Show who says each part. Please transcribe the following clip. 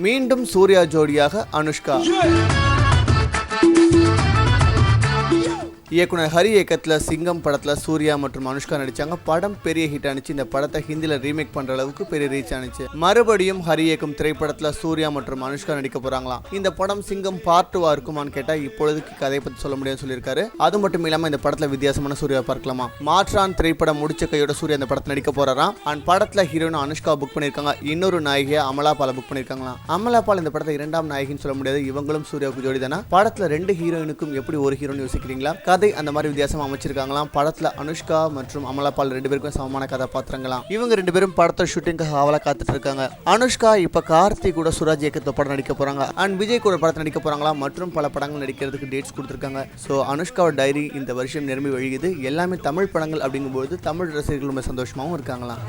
Speaker 1: மீண்டும் சூர்யா ஜோடியாக அனுஷ்கா. இயக்குனர் ஹரி இயக்கத்தில் சிங்கம் படத்தில் சூர்யா மற்றும் அனுஷ்கா நடிச்சாங்க. படம் பெரிய ஹிட் ஆனிச்சு. இந்த படத்தை ஹிந்தியில் ரீமேக் பண்ற அளவுக்கு பெரிய ரீச் ஆனிச்சு. மறுபடியும் ஹரி இயக்கும் திரைப்படத்தில் சூர்யா மற்றும் அனுஷ்கா நடிக்க போறாங்களாம். இந்த படம் சிங்கம் பார்ட் 2 இருக்குமான்னு கேட்டா இப்பொழுதுக்கு கதையை பத்தி சொல்ல முடியாது சொல்லியிருக்காரு. அது மட்டும் இல்லாம இந்த படத்துல வித்தியாசமான சூர்யா பார்க்கலாமா. மாற்றான் திரைப்படம் முடிச்ச கையோட சூர்யா இந்த படத்தை நடிக்க போறாராம். அண்ட் படத்துல ஹீரோயின் அனுஷ்கா புக் பண்ணிருக்காங்க. இன்னொரு நாயகியா அமலாபால புக் பண்ணிருக்காங்களாம். அமலாபால் இந்த படத்தை இரண்டாம் நாயகின்னு சொல்ல முடியாது. இவங்களும் சூர்யாவுக்கு ஜோடி தானே. படத்துல 2 ஹீரோயினுக்கும் எப்படி ஒரு ஹீரோன்னு யோசிக்கிறீங்களா? கதை அந்த மாதிரி வித்தியாசம் அமைச்சிருக்காங்களாம். படத்துல அனுஷ்கா மற்றும் அமலாபால் 2 பேருக்கும் சமமான கதாபாத்திரங்களாம். இவங்க 2 பேரும் படத்தை ஷூட்டிங்காக ஆவலா காத்துட்டு இருக்காங்க. அனுஷ்கா இப்ப கார்த்திக் கூட சுராஜ் இயக்கத்துல படம் நடிக்க போறாங்க. அண்ட் விஜய் கூட படத்தை நடிக்க போறாங்களா. மற்றும் பல படங்கள் நடிக்கிறதுக்கு டேட்ஸ் கொடுத்திருக்காங்க. ஸோ அனுஷ்காவோட டைரி இந்த வருஷம் நிரம்பி வழியுது. எல்லாமே தமிழ் படங்கள் அப்படிங்கும்போது தமிழ் ரசிகர்கள் ரொம்ப சந்தோஷமாகவும் இருக்காங்களாம்.